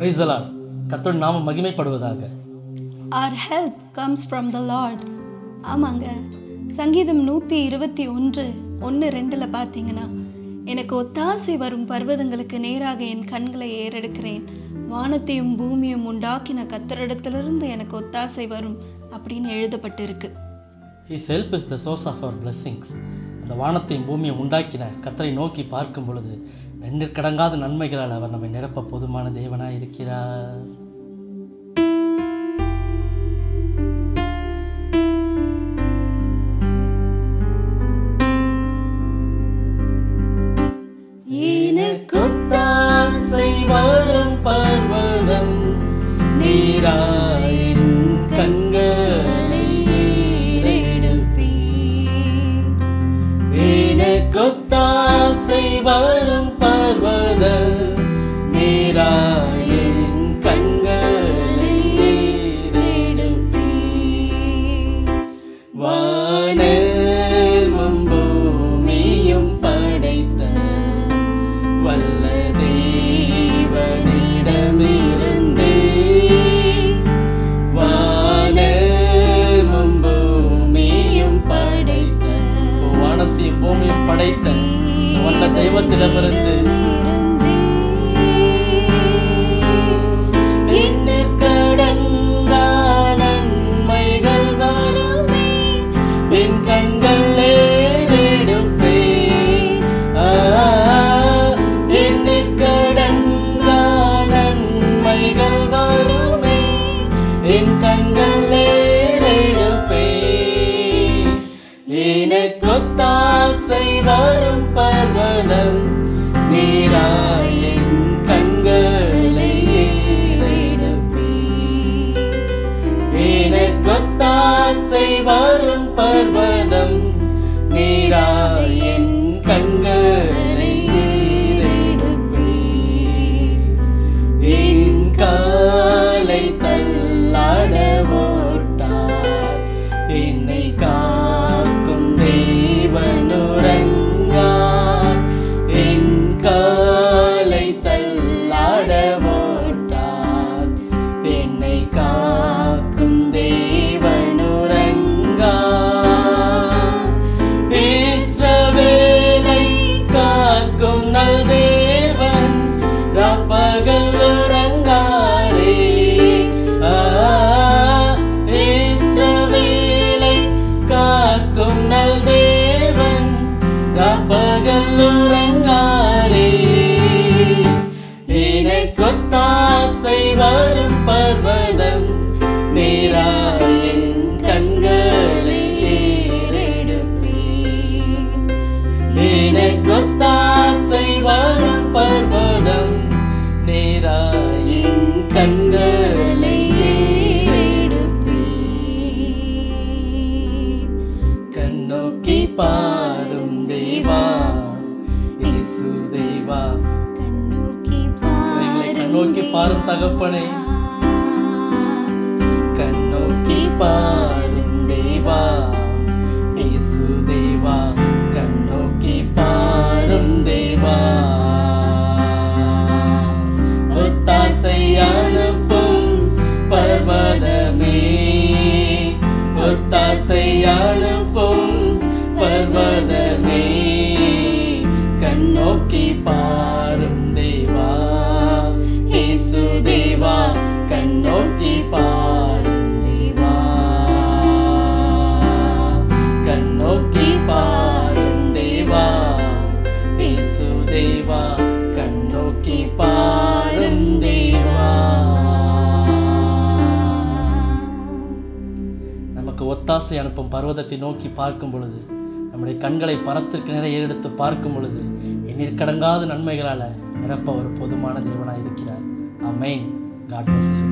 Praise the Lord. கர்த்தருடைய நாமம் மகிமைப்படுவதாக. Our help comes from the Lord. ஆமாங்க, சங்கீதம் 121:1-2 பார்த்தீங்கன்னா, எனக்கு ஒத்தாசை வரும் பர்வதங்களுக்கு நேராக என் கண்களை ஏறெடுக்கிறேன், வானத்தையும் பூமியும் உண்டாக்கின கர்த்தரிடத்திலிருந்து எனக்கு ஒத்தாசை வரும் அப்படின்னு எழுதப்பட்டிருக்கு. His help is the source of our blessings. அந்த வானத்தையும் பூமியை உண்டாக்கின கர்த்தரை நோக்கி பார்க்கும் பொழுது எண்ணிற்கடங்காத நன்மைகளால் அவர் நம்மை நிரப்ப போதுமான தேவனாய் இருக்கிறார். எனக்கொத்தாசை வரும் பர்வதம் நீராயின் கண்களை ஏறெடுப்பீர். எனக்கொத்தாசை வரும் பர்வதம் நீராயின் கண்களை ஏறெடுப்பீர். வானமும் பூமியும் படைத்த வல்ல தேவனிடமிருந்தே வானமும் பூமியும் படைத்த வானத்தையும் பூமியும் படைத்த வல்ல தெய்வத்திடமிருந்து எண்ணிற்கடங்கா நன்மைகள் வருமே, என் கண்கள் ஏறெடுப்பே. எண்ணிற்கடங்கா நன்மைகள் வருமே, என் கண்கள் ஏறெடுப்பே. எனக்கொத்தாசை வரும் பர்வதம் நீராயின் கண்களை ஏறெடுப்பே. எனக்கொத்தாசை வரும் பர்வதம் நீராயின் கண்களை ஏறெடுப்பே. என் காலை தள்ளாட ஓட்டார், என்னை காக்கும் தேவனுறங்கார். என் காலை தள்ளாட ஓட்டார், என்னை காக்கும் தேவனுறங்கார். இஸ்ரவேலை காக்கும் நல் தேவன் ராப்பகல் உறங்காரே. இஸ்ரவேலை காக்கும் நல் தேவன் ராப்பகல் உறங்காரே. எனக்கொத்தாசை வரும் பர்வதம் நீராயின் கண்களை ஏறெடுப்பே. எனக்கொத்தாசை வரும் பர்வதம் நீராயின் கண்களை ஏறெடுப்பே. கண்ணோக்கி பாரும் தேவா இயேசு தேவா, கண்ணோக்கி பாரும் தகப்பனே. கண்ணோக்கி பாரும் தேவா இயேசு தேவா, கண்ணோக்கி பாரும் தேவா. ஒத்தாசை அனுப்பும் பர்வதமே, ஒத்தாசை அனுப்பும் பர்வதமே, கண்ணோக்கி பாரும் தேவா இயேசு தேவா, கண்ணோக்கி பாரும் தேவா. கண்ணோக்கி பாரும் தேவா இயேசு தேவா, கண்ணோக்கி பாரும் தேவா. நமக்கு ஒத்தாசை அனுப்பும் பர்வதத்தை நோக்கி பார்க்கும் பொழுது, நம்முடைய கண்களை பரத்திற்கு நிறைய ஏறெடுத்து பார்க்கும் பொழுது எண்ணிற்கடங்காத நன்மைகளால் நிரப்ப ஒரு போதுமான தேவனாய் இருக்கிறார். ஆமென். God bless you.